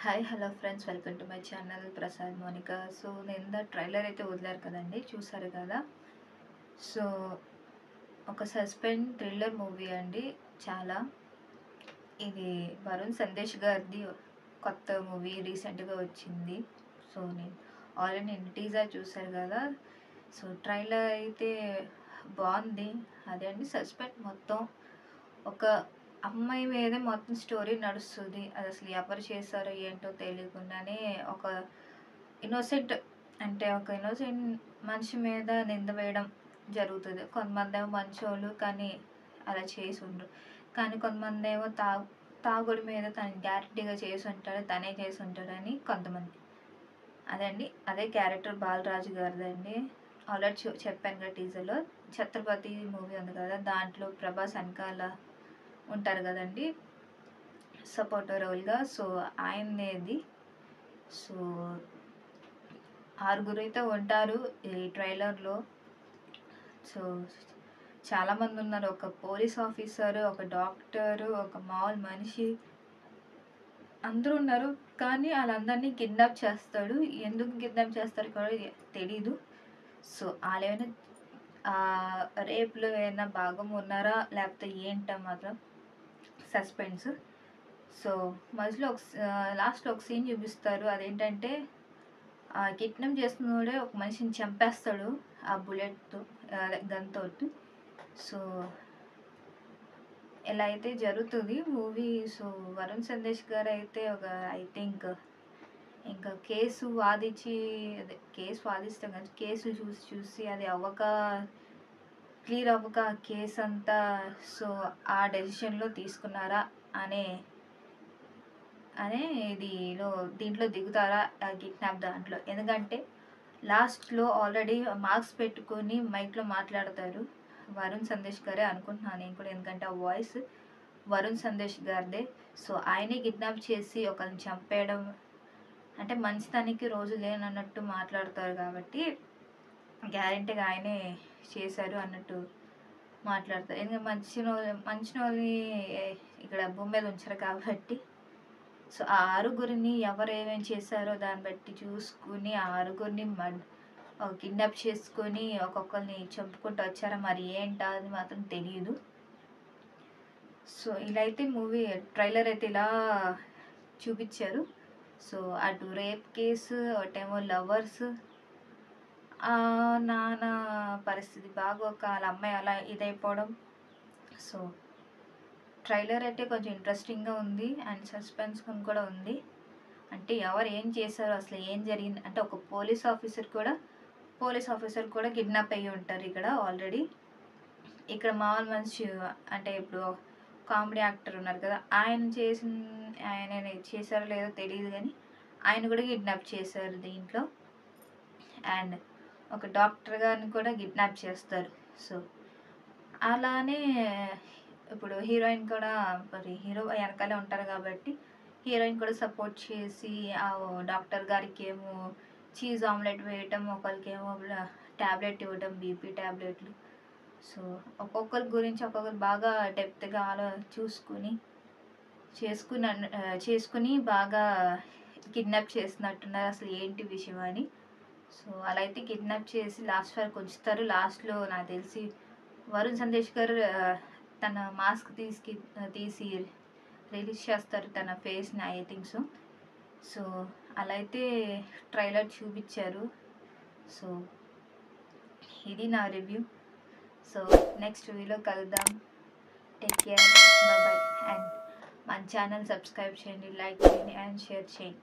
Hi hello friends, welcome to my channel Prasad Monica. So నిన్న trailer అయితే వదిలారు కదండి, చూసారు కదా. సో ఒక సస్పెన్స్ థ్రిల్లర్ మూవీ అండి. చాలా ఇది వరుణ్ సందేశ్ గారిది కొత్త మూవీ రీసెంట్గా వచ్చింది. సో నేను టీజర్ చూసారు కదా. సో ట్రైలర్ అయితే బాగుంది. అదే అండి సస్పెన్స్ మొత్తం. ఒక అమ్మాయి మీదే మొత్తం స్టోరీ నడుస్తుంది. అది అసలు ఎవరు చేశారో ఏంటో తెలియకుండానే ఒక ఇన్నోసెంట్ ఒక ఇన్నోసెంట్ మనిషి మీద నింద వేయడం జరుగుతుంది. కొంతమంది ఏమో మంచోళ్ళు కానీ అలా చేసి ఉండరు. కానీ కొంతమంది ఏమో తాగుడు మీద తను గ్యారెంటీగా చేసి ఉంటాడు, తనే చేసి ఉంటాడని కొంతమంది. అదే క్యారెక్టర్ బాలరాజు గారిదండి. ఆల్రెడీ చెప్పాను కదా టీజర్లో. ఛత్రపతి మూవీ ఉంది కదా, దాంట్లో ప్రభాస్ వెనకాల ఉంటారు కదండి సపోర్టర్ రోల్గా. సో ఆయనది. సో 6 అయితే ఉంటారు ఈ ట్రైలర్లో. సో చాలామంది ఉన్నారు. ఒక పోలీస్ ఆఫీసరు, ఒక డాక్టరు, ఒక మామూలు మనిషి, అందరూ ఉన్నారు. కానీ వాళ్ళందరినీ కిడ్నాప్ చేస్తాడు. ఎందుకు కిడ్నాప్ చేస్తారో కూడా తెలీదు. సో వాళ్ళేమైనా రేపులో ఏమైనా భాగం ఉన్నారా లేకపోతే ఏంటో మాత్రం సస్పెన్స్. సో మధ్యలో లాస్ట్లో ఒక సీన్ చూపిస్తారు. అదేంటంటే కిడ్నాప్ చేస్తున్నోడే ఒక మనిషిని చంపేస్తాడు ఆ బుల్లెట్తో, గన్ తోటి. సో ఇలా అయితే జరుగుతుంది మూవీ. సో వరుణ్ సందేశ్ గారు అయితే ఒక ఐ థింక్ ఇంకా కేసు వాదిస్తే కానీ కేసు చూసి అది క్లియర్ అవ్వక కేసు అంతా. సో ఆ డెసిషన్లో తీసుకున్నారా అనే దీంట్లో దిగుతారా కిడ్నాప్ దాంట్లో. ఎందుకంటే లాస్ట్లో ఆల్రెడీ మార్క్స్ పెట్టుకొని మైక్లో మాట్లాడతారు వరుణ్ సందేశ్ గారే అనుకుంటున్నాను నేను కూడా, ఎందుకంటే ఆ వాయిస్ వరుణ్ సందేశ్ గారిదే. సో ఆయనే కిడ్నాప్ చేసి ఒకరిని చంపేయడం అంటే మంచితనానికి రోజు లేనన్నట్టు మాట్లాడతారు కాబట్టి గ్యారెంటీగా ఆయనే చేశారు అన్నట్టు మాట్లాడతారు. ఎందుకంటే మంచి వాళ్ళని ఇక్కడ భూమి మీద ఉంచారు కాబట్టి. సో ఆ 6 ఎవరు ఏమేమి చేశారో దాన్ని బట్టి చూసుకుని ఆ 6 కిడ్నాప్ చేసుకొని ఒక్కొక్కరిని చంపుకుంటూ వచ్చారా మరి ఏంటో అది మాత్రం తెలియదు. సో ఇలా అయితే మూవీ ట్రైలర్ అయితే ఇలా చూపించారు. సో అటు రేప్ కేసు, ఒకటేమో లవర్స్, నాన్న పరిస్థితి బాగోక వాళ్ళ అమ్మాయి అలా ఇదైపోవడం. సో ట్రైలర్ అయితే కొంచెం ఇంట్రెస్టింగ్గా ఉంది అండ్ సస్పెన్స్ కూడా ఉంది. అంటే ఎవరు ఏం చేశారో అసలు ఏం జరిగింది అంటే ఒక పోలీస్ ఆఫీసర్ కూడా కిడ్నాప్ అయ్యి ఉంటారు ఇక్కడ ఆల్రెడీ. ఇక్కడ మామూలు మనిషి అంటే ఇప్పుడు కామెడీ యాక్టర్ ఉన్నారు కదా, ఆయన చేశారో లేదో తెలియదు కానీ ఆయన కూడా కిడ్నాప్ చేశారు దీంట్లో. అండ్ ఒక డాక్టర్ గారిని కూడా కిడ్నాప్ చేస్తారు. సో అలానే ఇప్పుడు హీరోయిన్ కూడా హీరో వెనకాలే ఉంటారు కాబట్టి హీరోయిన్ కూడా సపోర్ట్ చేసి ఆ డాక్టర్ గారికి ఏమో చీజ్ ఆమ్లెట్ వేయటం, ఒకరికేమో ట్యాబ్లెట్ ఇవ్వటం, బీపీ ట్యాబ్లెట్లు. సో ఒక్కొక్కరి గురించి ఒక్కొక్కరు బాగా డెప్త్గా చేసుకుని బాగా కిడ్నాప్ చేసినట్టున్నారు అసలు ఏంటి విషయం అని. సో అలా అయితే కిడ్నాప్ చేసి లాస్ట్ వరకు ఉంచుతారు. లాస్ట్లో నాకు తెలిసి వరుణ్ సందేశ్ గారు తన మాస్క్ తీసి రిలీజ్ చేస్తారు తన ఫేస్ని, ఐ థింక్ సో. సో అలా అయితే ట్రైలర్ చూపించారు. సో ఇది నా రివ్యూ. సో నెక్స్ట్ వీడియోలో కలుద్దాం. Take care, bye. అండ్ మన ఛానల్ సబ్స్క్రైబ్ చేయండి, లైక్ చేయండి అండ్ షేర్ చేయండి.